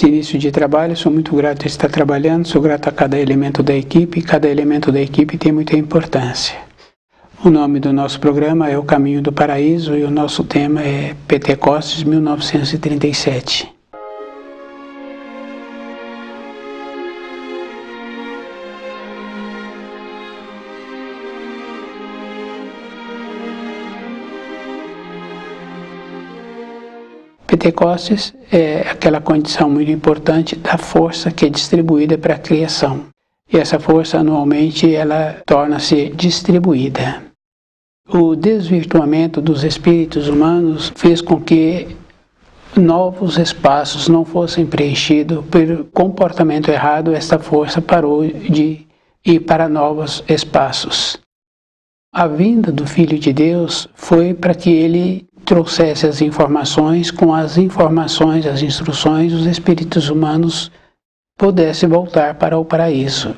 Esse início de trabalho, sou muito grato por estar trabalhando, sou grato a cada elemento da equipe, cada elemento da equipe tem muita importância. O nome do nosso programa é O Caminho do Paraíso e o nosso tema é Pentecostes 1937. Pentecostes é aquela condição muito importante da força que é distribuída para a criação. E essa força, anualmente, ela torna-se distribuída. O desvirtuamento dos espíritos humanos fez com que novos espaços não fossem preenchidos por comportamento errado. Esta força parou de ir para novos espaços. A vinda do Filho de Deus foi para que ele trouxesse as informações, com as informações, as instruções, os espíritos humanos pudessem voltar para o paraíso.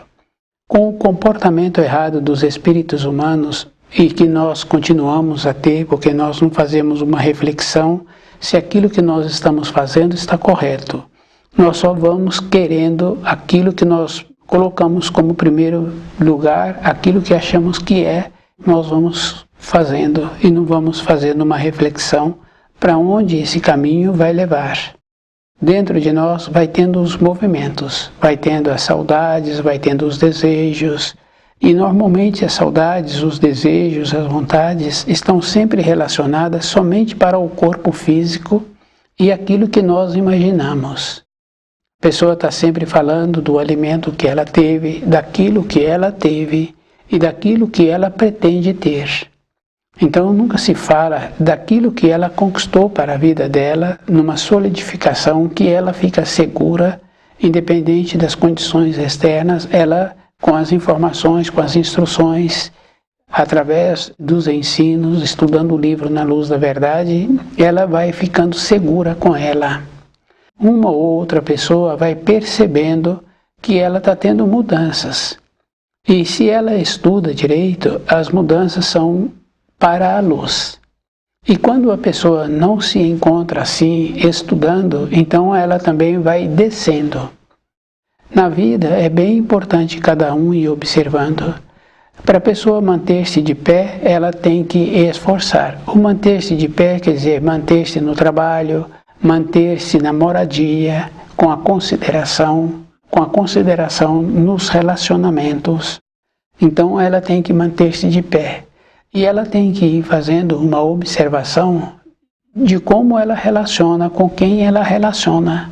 Com o comportamento errado dos espíritos humanos, e que nós continuamos a ter, porque nós não fazemos uma reflexão se aquilo que nós estamos fazendo está correto. Nós só vamos querendo aquilo que nós colocamos como primeiro lugar, aquilo que achamos que é, nós vamos fazendo e não vamos fazendo uma reflexão para onde esse caminho vai levar. Dentro de nós vai tendo os movimentos, vai tendo as saudades, vai tendo os desejos, e normalmente as saudades, os desejos, as vontades estão sempre relacionadas somente para o corpo físico e aquilo que nós imaginamos. A pessoa está sempre falando do alimento que ela teve, daquilo que ela teve e daquilo que ela pretende ter. Então nunca se fala daquilo que ela conquistou para a vida dela, numa solidificação que ela fica segura, independente das condições externas, ela, com as informações, com as instruções, através dos ensinos, estudando o livro Na Luz da Verdade, ela vai ficando segura com ela. Uma ou outra pessoa vai percebendo que ela está tendo mudanças. E se ela estuda direito, as mudanças são para a luz. E quando a pessoa não se encontra assim, estudando, então ela também vai descendo. Na vida é bem importante cada um ir observando. Para a pessoa manter-se de pé, ela tem que esforçar. O manter-se de pé quer dizer manter-se no trabalho, manter-se na moradia, com a consideração nos relacionamentos. Então ela tem que manter-se de pé. E ela tem que ir fazendo uma observação de como ela relaciona, com quem ela relaciona.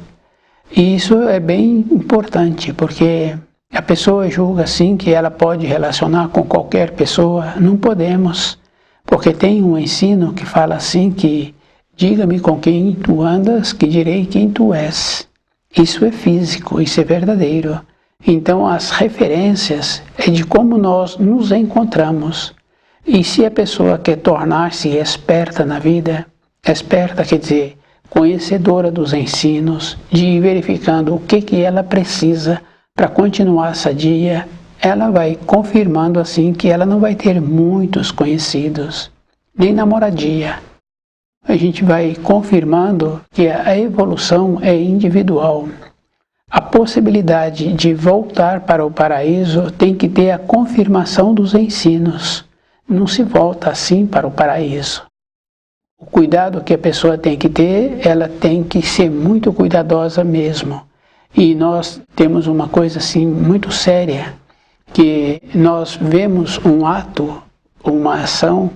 E isso é bem importante, porque a pessoa julga assim que ela pode relacionar com qualquer pessoa. Não podemos, porque tem um ensino que fala assim que diga-me com quem tu andas, que direi quem tu és. Isso é físico, isso é verdadeiro. Então as referências é de como nós nos encontramos. E se a pessoa quer tornar-se esperta na vida, esperta quer dizer conhecedora dos ensinos, de ir verificando o que ela precisa para continuar sadia, ela vai confirmando assim que ela não vai ter muitos conhecidos, nem na moradia. A gente vai confirmando que a evolução é individual. A possibilidade de voltar para o paraíso tem que ter a confirmação dos ensinos. Não se volta assim para o paraíso. O cuidado que a pessoa tem que ter, ela tem que ser muito cuidadosa mesmo. E nós temos uma coisa assim muito séria, que nós vemos um ato, uma ação,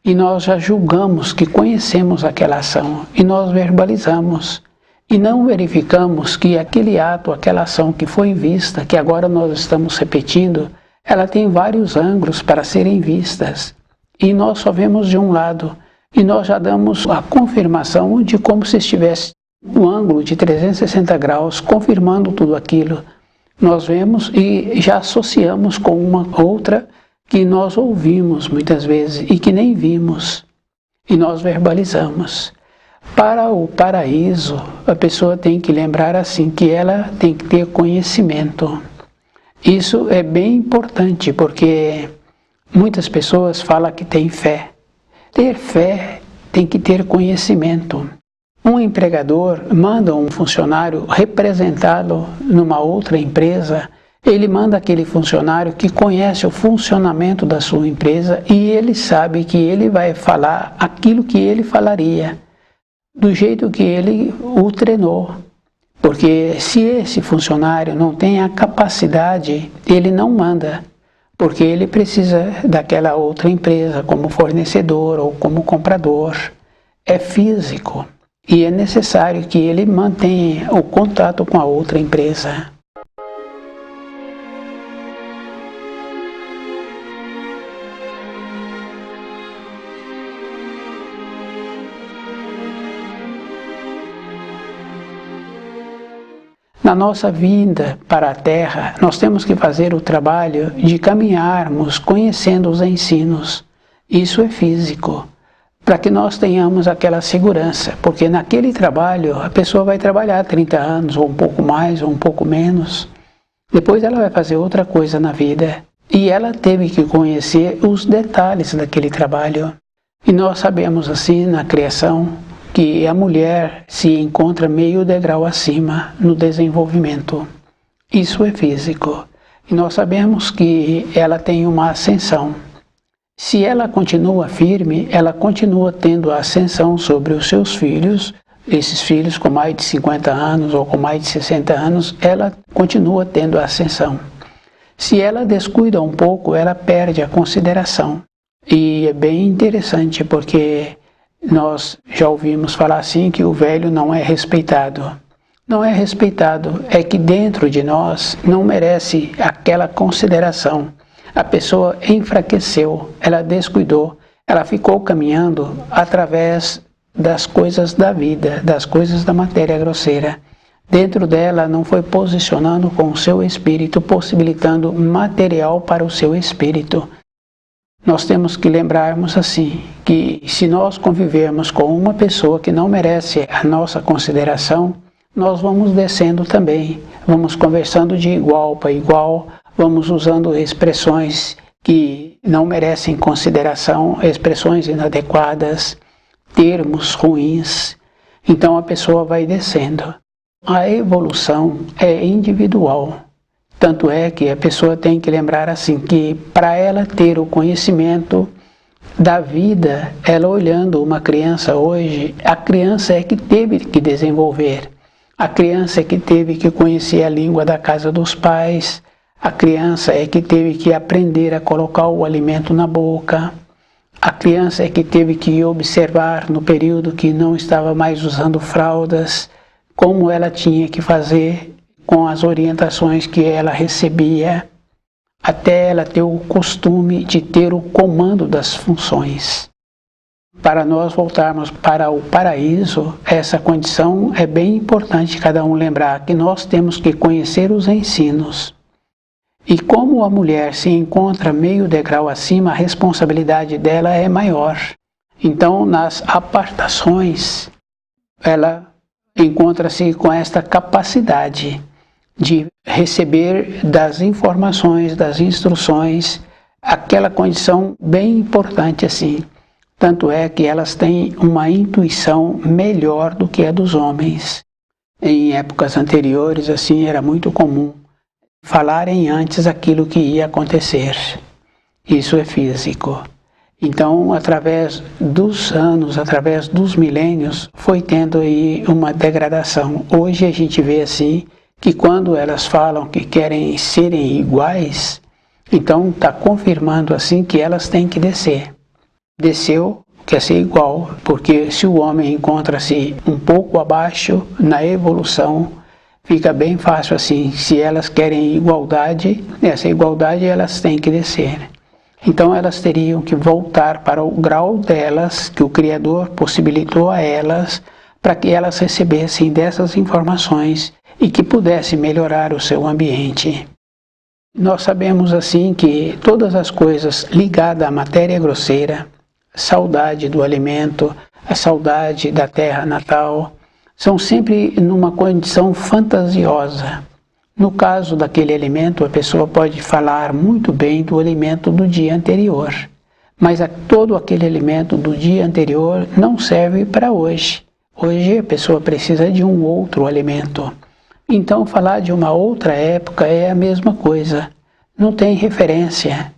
e nós já julgamos que conhecemos aquela ação, e nós verbalizamos. E não verificamos que aquele ato, aquela ação que foi vista, que agora nós estamos repetindo, ela tem vários ângulos para serem vistas. E nós só vemos de um lado. E nós já damos a confirmação de como se estivesse um ângulo de 360 graus, confirmando tudo aquilo. Nós vemos e já associamos com uma outra que nós ouvimos muitas vezes e que nem vimos. E nós verbalizamos. Para o paraíso, a pessoa tem que lembrar assim, que ela tem que ter conhecimento. Isso é bem importante, porque muitas pessoas falam que têm fé. Ter fé tem que ter conhecimento. Um empregador manda um funcionário representá-lo numa outra empresa, ele manda aquele funcionário que conhece o funcionamento da sua empresa e ele sabe que ele vai falar aquilo que ele falaria, do jeito que ele o treinou. Porque se esse funcionário não tem a capacidade, ele não manda, porque ele precisa daquela outra empresa como fornecedor ou como comprador. É físico e é necessário que ele mantenha o contato com a outra empresa. Na nossa vinda para a Terra, nós temos que fazer o trabalho de caminharmos conhecendo os ensinos. Isso é físico, para que nós tenhamos aquela segurança, porque naquele trabalho a pessoa vai trabalhar 30 anos, ou um pouco mais, ou um pouco menos. Depois ela vai fazer outra coisa na vida, e ela teve que conhecer os detalhes daquele trabalho. E nós sabemos assim, na criação, que a mulher se encontra meio degrau acima no desenvolvimento. Isso é físico. E nós sabemos que ela tem uma ascensão. Se ela continua firme, ela continua tendo a ascensão sobre os seus filhos, esses filhos com mais de 50 anos ou com mais de 60 anos, ela continua tendo a ascensão. Se ela descuida um pouco, ela perde a consideração. E é bem interessante porque nós já ouvimos falar assim que o velho não é respeitado. Não é respeitado, é que dentro de nós não merece aquela consideração. A pessoa enfraqueceu, ela descuidou, ela ficou caminhando através das coisas da vida, das coisas da matéria grosseira. Dentro dela não foi posicionando com o seu espírito, possibilitando material para o seu espírito. Nós temos que lembrarmos assim, que se nós convivermos com uma pessoa que não merece a nossa consideração, nós vamos descendo também, vamos conversando de igual para igual, vamos usando expressões que não merecem consideração, expressões inadequadas, termos ruins, então a pessoa vai descendo. A evolução é individual. Tanto é que a pessoa tem que lembrar assim que para ela ter o conhecimento da vida, ela olhando uma criança hoje, a criança é que teve que desenvolver. A criança é que teve que conhecer a língua da casa dos pais. A criança é que teve que aprender a colocar o alimento na boca. A criança é que teve que observar no período que não estava mais usando fraldas, como ela tinha que fazer com as orientações que ela recebia, até ela ter o costume de ter o comando das funções. Para nós voltarmos para o paraíso, essa condição é bem importante cada um lembrar que nós temos que conhecer os ensinos. E como a mulher se encontra meio degrau acima, a responsabilidade dela é maior. Então, nas apartações, ela encontra-se com esta capacidade de receber das informações, das instruções, aquela condição bem importante assim. Tanto é que elas têm uma intuição melhor do que a dos homens. Em épocas anteriores, assim, era muito comum falarem antes aquilo que ia acontecer. Isso é físico. Então, através dos anos, através dos milênios, foi tendo aí uma degradação. Hoje a gente vê assim, que quando elas falam que querem serem iguais, então está confirmando assim que elas têm que descer. Desceu, quer ser igual, porque se o homem encontra-se um pouco abaixo na evolução, fica bem fácil assim. Se elas querem igualdade, essa igualdade elas têm que descer. Então elas teriam que voltar para o grau delas, que o Criador possibilitou a elas, para que elas recebessem dessas informações e que pudesse melhorar o seu ambiente. Nós sabemos assim que todas as coisas ligadas à matéria grosseira, saudade do alimento, a saudade da terra natal, são sempre numa condição fantasiosa. No caso daquele alimento, a pessoa pode falar muito bem do alimento do dia anterior, mas todo aquele alimento do dia anterior não serve para hoje. Hoje a pessoa precisa de um outro alimento. Então falar de uma outra época é a mesma coisa, não tem referência.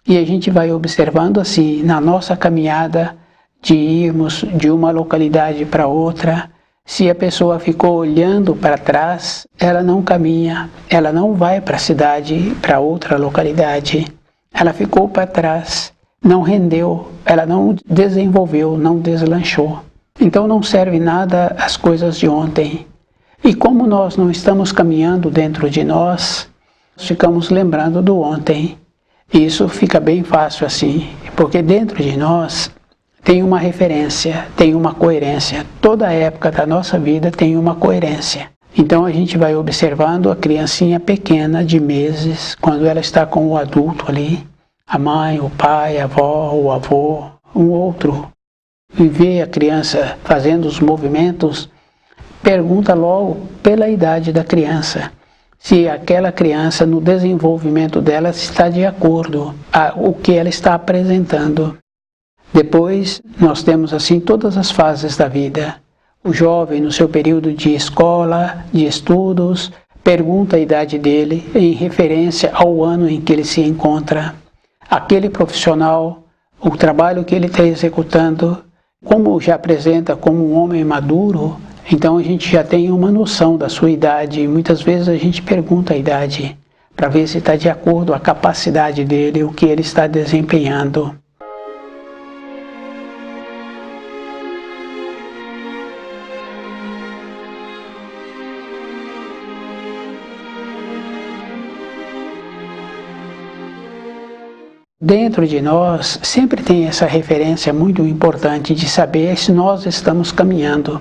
E a gente vai observando assim, na nossa caminhada de irmos de uma localidade para outra, se a pessoa ficou olhando para trás, ela não caminha, ela não vai para a cidade, para outra localidade. Ela ficou para trás, não rendeu, ela não desenvolveu, não deslanchou. Então não serve nada as coisas de ontem. E como nós não estamos caminhando dentro de nós, ficamos lembrando do ontem. E isso fica bem fácil assim, porque dentro de nós tem uma referência, tem uma coerência. Toda a época da nossa vida tem uma coerência. Então a gente vai observando a criancinha pequena de meses, quando ela está com o adulto ali, a mãe, o pai, a avó, o avô, um outro, e vê a criança fazendo os movimentos, pergunta logo pela idade da criança, se aquela criança no desenvolvimento dela está de acordo com o que ela está apresentando. Depois nós temos assim todas as fases da vida. O jovem no seu período de escola, de estudos, pergunta a idade dele em referência ao ano em que ele se encontra. Aquele profissional, o trabalho que ele está executando, como já apresenta como um homem maduro, então a gente já tem uma noção da sua idade e muitas vezes a gente pergunta a idade para ver se está de acordo com a capacidade dele, o que ele está desempenhando. Dentro de nós sempre tem essa referência muito importante de saber se nós estamos caminhando.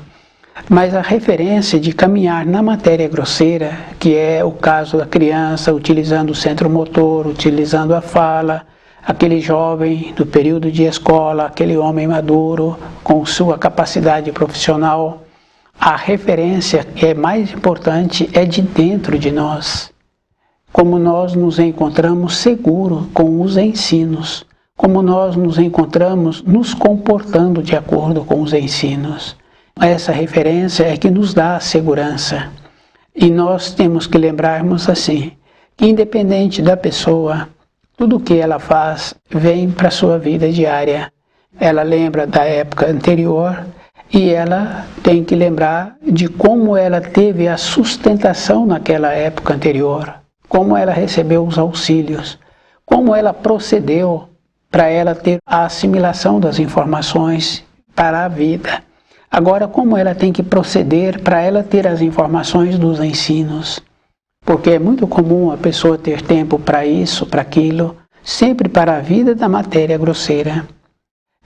Mas a referência de caminhar na matéria grosseira, que é o caso da criança utilizando o centro motor, utilizando a fala, aquele jovem do período de escola, aquele homem maduro com sua capacidade profissional, a referência que é mais importante é de dentro de nós. Como nós nos encontramos seguros com os ensinos, como nós nos encontramos nos comportando de acordo com os ensinos. Essa referência é que nos dá a segurança. E nós temos que lembrarmos assim, que independente da pessoa, tudo o que ela faz vem para a sua vida diária. Ela lembra da época anterior e ela tem que lembrar de como ela teve a sustentação naquela época anterior, como ela recebeu os auxílios, como ela procedeu para ela ter a assimilação das informações para a vida. Agora, como ela tem que proceder para ela ter as informações dos ensinos? Porque é muito comum a pessoa ter tempo para isso, para aquilo, sempre para a vida da matéria grosseira.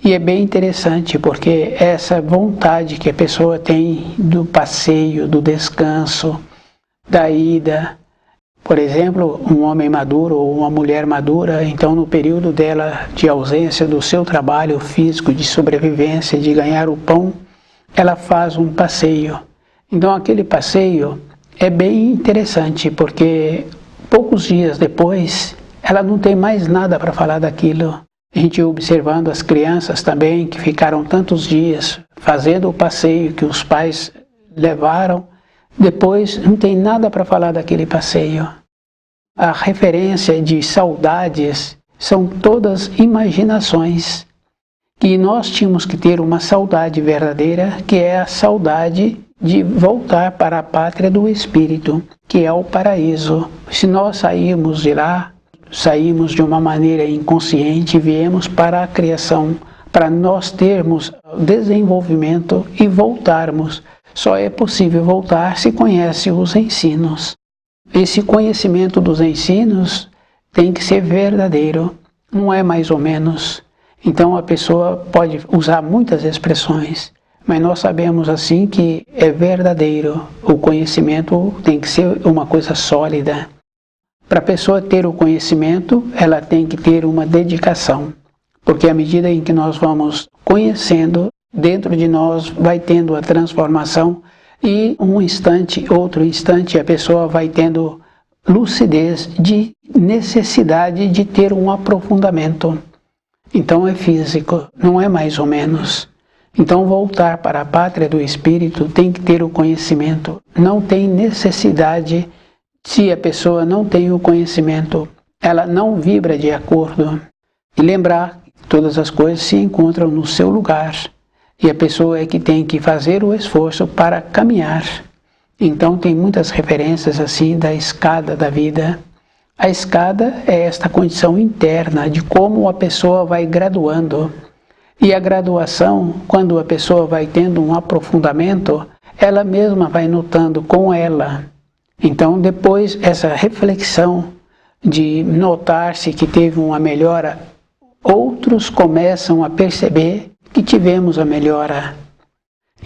E é bem interessante porque essa vontade que a pessoa tem do passeio, do descanso, da ida. Por exemplo, um homem maduro ou uma mulher madura, então no período dela de ausência do seu trabalho físico, de sobrevivência, de ganhar o pão, ela faz um passeio. Então aquele passeio é bem interessante, porque poucos dias depois ela não tem mais nada para falar daquilo. A gente observando as crianças também, que ficaram tantos dias fazendo o passeio que os pais levaram, depois não tem nada para falar daquele passeio. A referência de saudades são todas imaginações. E nós tínhamos que ter uma saudade verdadeira, que é a saudade de voltar para a pátria do Espírito, que é o paraíso. Se nós saímos de lá, saímos de uma maneira inconsciente e viemos para a criação, para nós termos desenvolvimento e voltarmos. Só é possível voltar se conhece os ensinos. Esse conhecimento dos ensinos tem que ser verdadeiro, não é mais ou menos. Então a pessoa pode usar muitas expressões, mas nós sabemos assim que é verdadeiro. O conhecimento tem que ser uma coisa sólida. Para a pessoa ter o conhecimento, ela tem que ter uma dedicação, porque à medida em que nós vamos conhecendo, dentro de nós vai tendo a transformação e um instante, outro instante, a pessoa vai tendo lucidez de necessidade de ter um aprofundamento. Então é físico, não é mais ou menos. Então, voltar para a pátria do espírito tem que ter o conhecimento. Não tem necessidade, se a pessoa não tem o conhecimento, ela não vibra de acordo. E lembrar que todas as coisas se encontram no seu lugar. E a pessoa é que tem que fazer o esforço para caminhar. Então, tem muitas referências assim da escada da vida. A escada é esta condição interna de como a pessoa vai graduando. E a graduação, quando a pessoa vai tendo um aprofundamento, ela mesma vai notando com ela. Então, depois, essa reflexão de notar-se que teve uma melhora, outros começam a perceber que tivemos a melhora.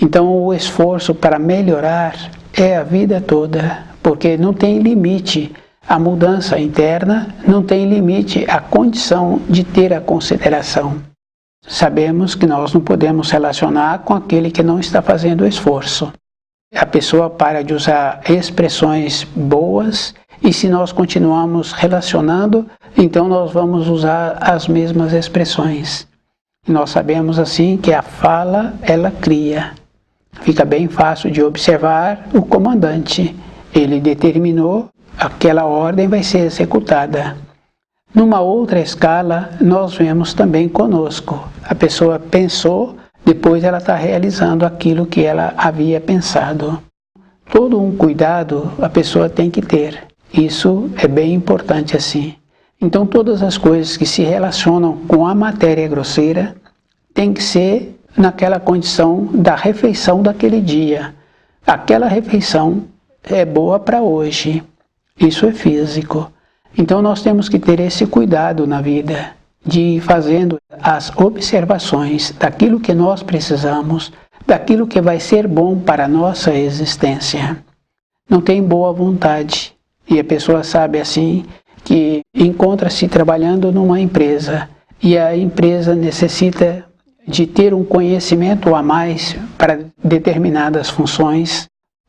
Então, o esforço para melhorar é a vida toda, porque não tem limite a mudança interna, não tem limite a condição de ter a consideração. Sabemos que nós não podemos relacionar com aquele que não está fazendo esforço. A pessoa para de usar expressões boas e se nós continuarmos relacionando, então nós vamos usar as mesmas expressões. Nós sabemos assim que a fala, ela cria. Fica bem fácil de observar o comandante. Ele determinou, aquela ordem vai ser executada. Numa outra escala, nós vemos também conosco. A pessoa pensou, depois ela está realizando aquilo que ela havia pensado. Todo um cuidado a pessoa tem que ter. Isso é bem importante assim. Então todas as coisas que se relacionam com a matéria grosseira tem que ser naquela condição da refeição daquele dia. Aquela refeição é boa para hoje. Isso é físico. Então nós temos que ter esse cuidado na vida, de ir fazendo as observações daquilo que nós precisamos, daquilo que vai ser bom para a nossa existência. Não tem boa vontade. E a pessoa sabe assim que encontra-se trabalhando numa empresa e a empresa necessita de ter um conhecimento a mais para determinadas funções.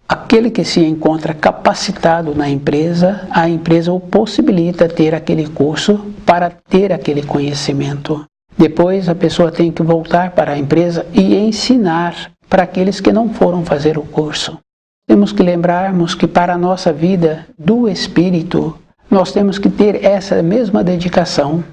Aquele que se encontra capacitado na empresa, a empresa o possibilita ter aquele curso para ter aquele conhecimento. Depois a pessoa tem que voltar para a empresa e ensinar para aqueles que não foram fazer o curso. Temos que lembrarmos que para a nossa vida do espírito, nós temos que ter essa mesma dedicação.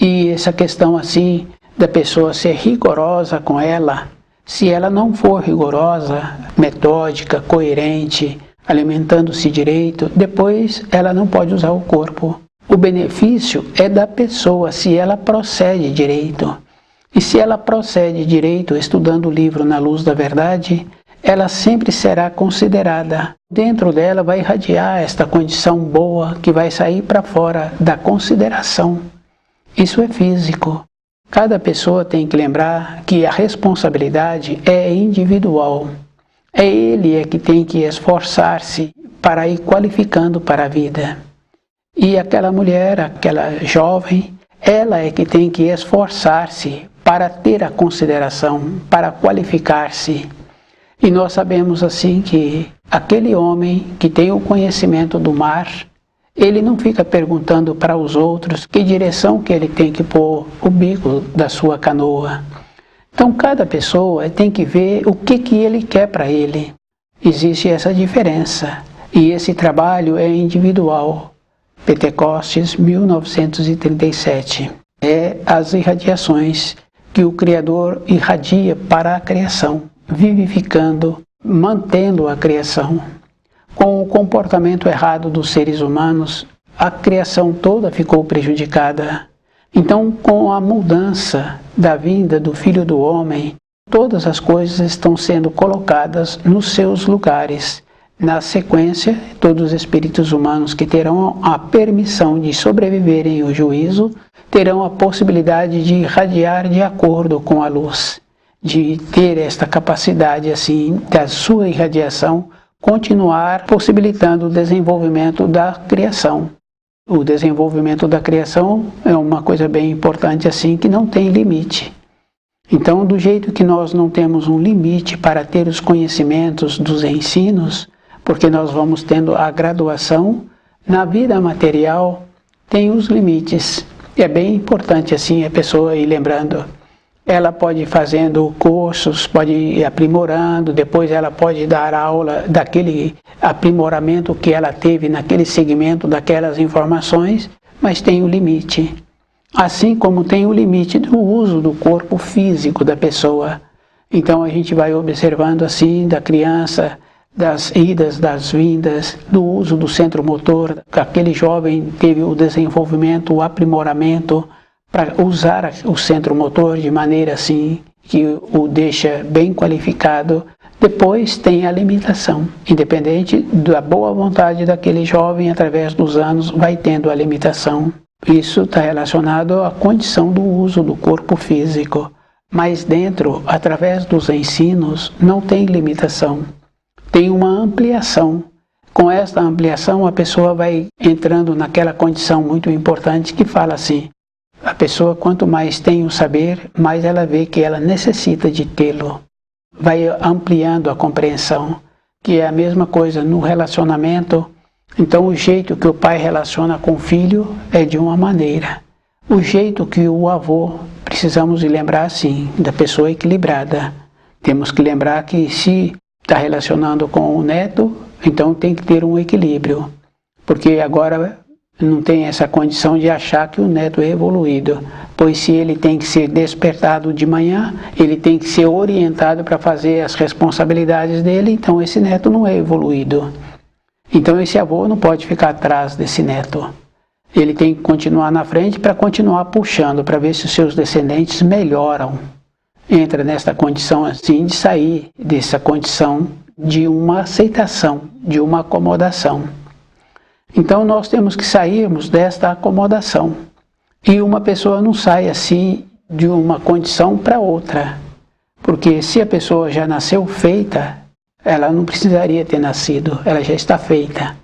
E essa questão assim, da pessoa ser rigorosa com ela, se ela não for rigorosa, metódica, coerente, alimentando-se direito, depois ela não pode usar o corpo. O benefício é da pessoa, se ela procede direito. E se ela procede direito, estudando o livro Na Luz da Verdade, ela sempre será considerada. Dentro dela vai irradiar esta condição boa que vai sair para fora da consideração. Isso é físico. Cada pessoa tem que lembrar que a responsabilidade é individual. É ele que tem que esforçar-se para ir qualificando para a vida. E aquela mulher, aquela jovem, ela é que tem que esforçar-se para ter a consideração, para qualificar-se. E nós sabemos assim que aquele homem que tem o conhecimento do mar, ele não fica perguntando para os outros que direção que ele tem que pôr o bico da sua canoa. Então cada pessoa tem que ver o que ele quer para ele. Existe essa diferença. E esse trabalho é individual. Pentecostes, 1937. É as irradiações que o Criador irradia para a criação, vivificando, mantendo a criação. Com o comportamento errado dos seres humanos, a criação toda ficou prejudicada. Então, com a mudança da vinda do Filho do Homem, todas as coisas estão sendo colocadas nos seus lugares. Na sequência, todos os espíritos humanos que terão a permissão de sobreviverem ao juízo, terão a possibilidade de irradiar de acordo com a luz, de ter esta capacidade assim da sua irradiação continuar possibilitando o desenvolvimento da criação. O desenvolvimento da criação é uma coisa bem importante assim que não tem limite. Então, do jeito que nós não temos um limite para ter os conhecimentos dos ensinos, porque nós vamos tendo a graduação, na vida material tem os limites. E é bem importante assim a pessoa ir lembrando. Ela pode ir fazendo cursos, pode ir aprimorando, depois ela pode dar aula daquele aprimoramento que ela teve naquele segmento daquelas informações, mas tem o limite. Assim como tem o limite do uso do corpo físico da pessoa. Então a gente vai observando assim da criança, das idas, das vindas, do uso do centro motor, aquele jovem teve o desenvolvimento, o aprimoramento para usar o centro motor de maneira assim que o deixa bem qualificado. Depois tem a limitação, independente da boa vontade daquele jovem, através dos anos vai tendo a limitação. Isso está relacionado à condição do uso do corpo físico, mas dentro, através dos ensinos, não tem limitação, tem uma ampliação. Com esta ampliação, a pessoa vai entrando naquela condição muito importante que fala assim, a pessoa quanto mais tem o saber, mais ela vê que ela necessita de tê-lo. Vai ampliando a compreensão, que é a mesma coisa no relacionamento. Então o jeito que o pai relaciona com o filho é de uma maneira. O jeito que o avô, precisamos de lembrar assim, da pessoa equilibrada. Temos que lembrar que se está relacionando com o neto, então tem que ter um equilíbrio. Porque agora não tem essa condição de achar que o neto é evoluído. Pois se ele tem que ser despertado de manhã, ele tem que ser orientado para fazer as responsabilidades dele, então esse neto não é evoluído. Então esse avô não pode ficar atrás desse neto. Ele tem que continuar na frente para continuar puxando, para ver se os seus descendentes melhoram. Entra nesta condição assim de sair dessa condição de uma aceitação, de uma acomodação. Então nós temos que sairmos desta acomodação. E uma pessoa não sai assim de uma condição para outra. Porque se a pessoa já nasceu feita, ela não precisaria ter nascido, ela já está feita.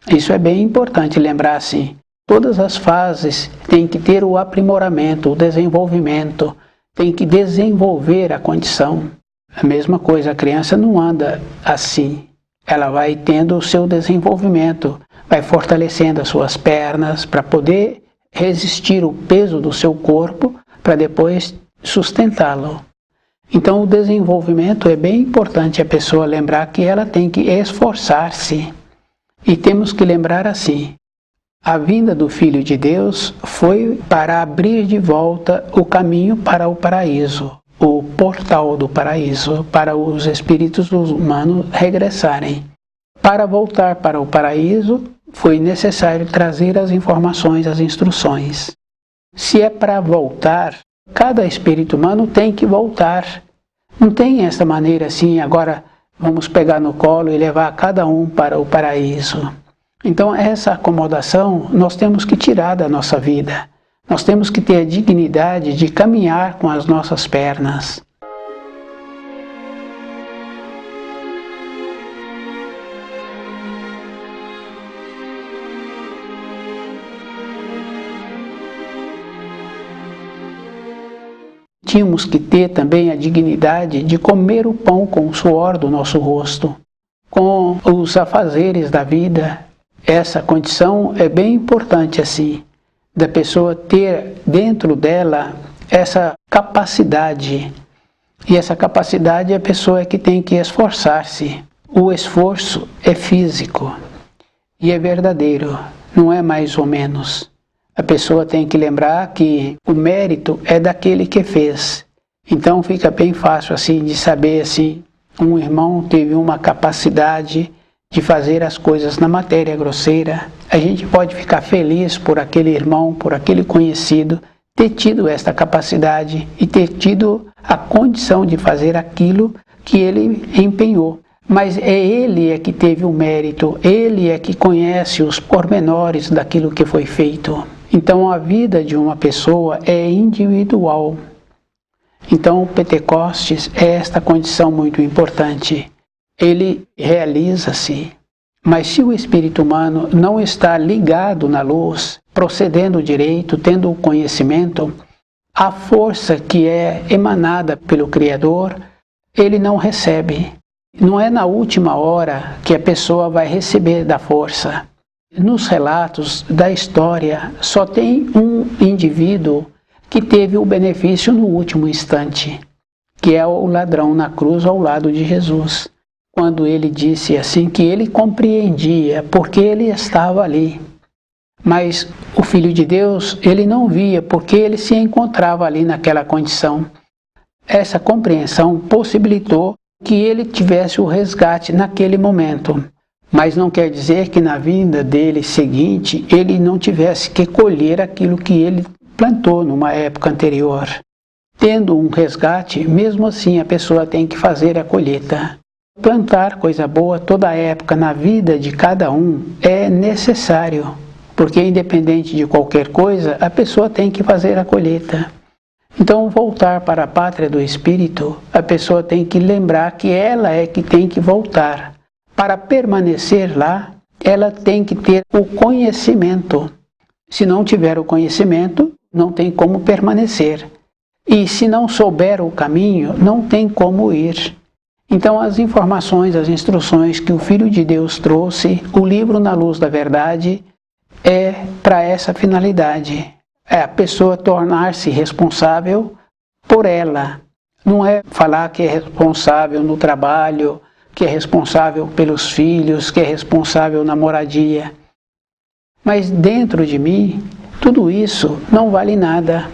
Isso é bem importante lembrar assim. Todas as fases têm que ter o aprimoramento, o desenvolvimento, tem que desenvolver a condição. A mesma coisa, a criança não anda assim. Ela vai tendo o seu desenvolvimento, vai fortalecendo as suas pernas para poder resistir o peso do seu corpo, para depois sustentá-lo. Então o desenvolvimento é bem importante a pessoa lembrar que ela tem que esforçar-se. E temos que lembrar assim, a vinda do Filho de Deus foi para abrir de volta o caminho para o paraíso, o portal do paraíso, para os espíritos humanos regressarem. Para voltar para o paraíso, foi necessário trazer as informações, as instruções. Se é para voltar, cada espírito humano tem que voltar. Não tem essa maneira assim, agora vamos pegar no colo e levar cada um para o paraíso. Então essa acomodação nós temos que tirar da nossa vida. Nós temos que ter a dignidade de caminhar com as nossas pernas. Tínhamos que ter também a dignidade de comer o pão com o suor do nosso rosto, com os afazeres da vida. Essa condição é bem importante assim, da pessoa ter dentro dela essa capacidade. E essa capacidade a pessoa é que tem que esforçar-se. O esforço é físico e é verdadeiro, não é mais ou menos. A pessoa tem que lembrar que o mérito é daquele que fez. Então fica bem fácil assim de saber assim, um irmão teve uma capacidade de fazer as coisas na matéria grosseira. A gente pode ficar feliz por aquele irmão, por aquele conhecido, ter tido esta capacidade e ter tido a condição de fazer aquilo que ele empenhou. Mas é ele é que teve o mérito, ele é que conhece os pormenores daquilo que foi feito. Então a vida de uma pessoa é individual. Então o Pentecostes é esta condição muito importante. Ele realiza-se, mas se o espírito humano não está ligado na luz, procedendo direito, tendo o conhecimento, A força que é emanada pelo Criador, ele não recebe. Não é na última hora que a pessoa vai receber da força. Nos relatos da história, só tem um indivíduo que teve o benefício no último instante, que é o ladrão na cruz ao lado de Jesus, quando ele disse assim que ele compreendia porque ele estava ali. Mas o Filho de Deus, ele não via porque ele se encontrava ali naquela condição. Essa compreensão possibilitou que ele tivesse o resgate naquele momento. Mas não quer dizer que na vinda dele seguinte, ele não tivesse que colher aquilo que ele plantou numa época anterior. Tendo um resgate, mesmo assim a pessoa tem que fazer a colheita. Plantar coisa boa toda época na vida de cada um é necessário, porque independente de qualquer coisa, a pessoa tem que fazer a colheita. Então, voltar para a pátria do Espírito, a pessoa tem que lembrar que ela é que tem que voltar. Para permanecer lá, ela tem que ter o conhecimento. Se não tiver o conhecimento, não tem como permanecer. E se não souber o caminho, não tem como ir. Então, as informações, as instruções que o Filho de Deus trouxe, o livro Na Luz da Verdade, é para essa finalidade. É a pessoa tornar-se responsável por ela. Não é falar que é responsável no trabalho, que é responsável pelos filhos, que é responsável na moradia. Mas dentro de mim, tudo isso não vale nada.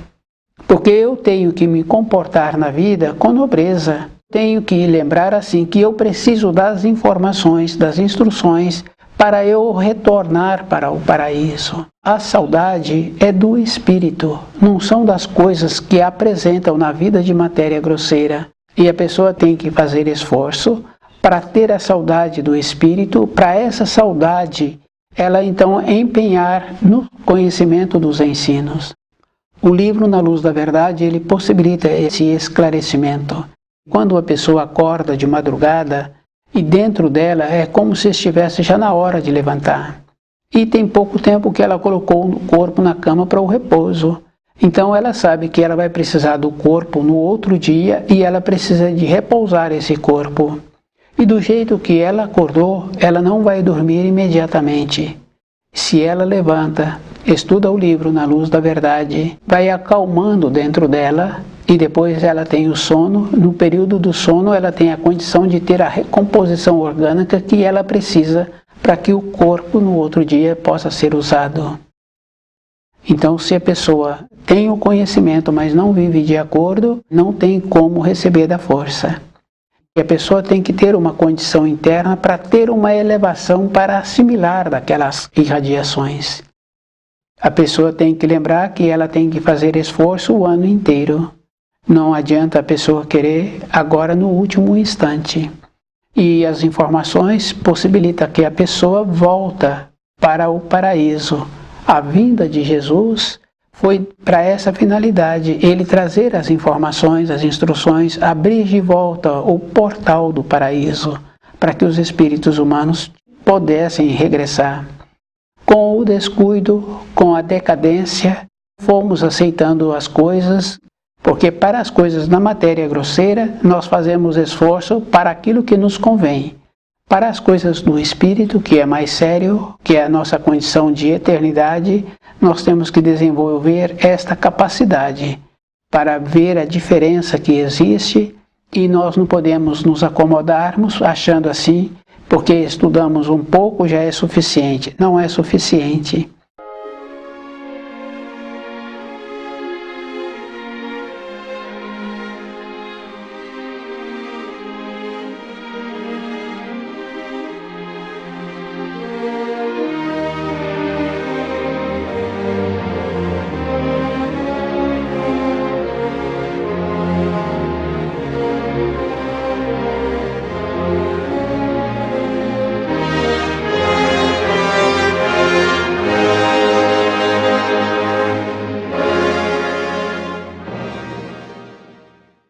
Porque eu tenho que me comportar na vida com nobreza. Tenho que lembrar assim que eu preciso das informações, das instruções, para eu retornar para o paraíso. A saudade é do espírito, não são das coisas que apresentam na vida de matéria grosseira. E a pessoa tem que fazer esforço para ter a saudade do espírito, para essa saudade ela então empenhar no conhecimento dos ensinos. O livro Na Luz da Verdade, ele possibilita esse esclarecimento. Quando a pessoa acorda de madrugada, e dentro dela é como se estivesse já na hora de levantar. E tem pouco tempo que ela colocou o corpo na cama para o repouso. Então ela sabe que ela vai precisar do corpo no outro dia e ela precisa de repousar esse corpo. E do jeito que ela acordou, ela não vai dormir imediatamente. Se ela levanta, estuda o livro Na Luz da Verdade, vai acalmando dentro dela e depois ela tem o sono. No período do sono ela tem a condição de ter a recomposição orgânica que ela precisa para que o corpo no outro dia possa ser usado. Então, se a pessoa tem o conhecimento, mas não vive de acordo, não tem como receber da força. E a pessoa tem que ter uma condição interna para ter uma elevação para assimilar daquelas irradiações. A pessoa tem que lembrar que ela tem que fazer esforço o ano inteiro. Não adianta a pessoa querer agora no último instante. E as informações possibilitam que a pessoa volta para o paraíso. A vinda de Jesus foi para essa finalidade, ele trazer as informações, as instruções, abrir de volta o portal do paraíso, para que os espíritos humanos pudessem regressar. Com o descuido, com a decadência, fomos aceitando as coisas, porque para as coisas na matéria grosseira, nós fazemos esforço para aquilo que nos convém. Para as coisas do espírito, que é mais sério, que é a nossa condição de eternidade, nós temos que desenvolver esta capacidade para ver a diferença que existe e nós não podemos nos acomodarmos achando assim, porque estudamos um pouco já é suficiente. Não é suficiente.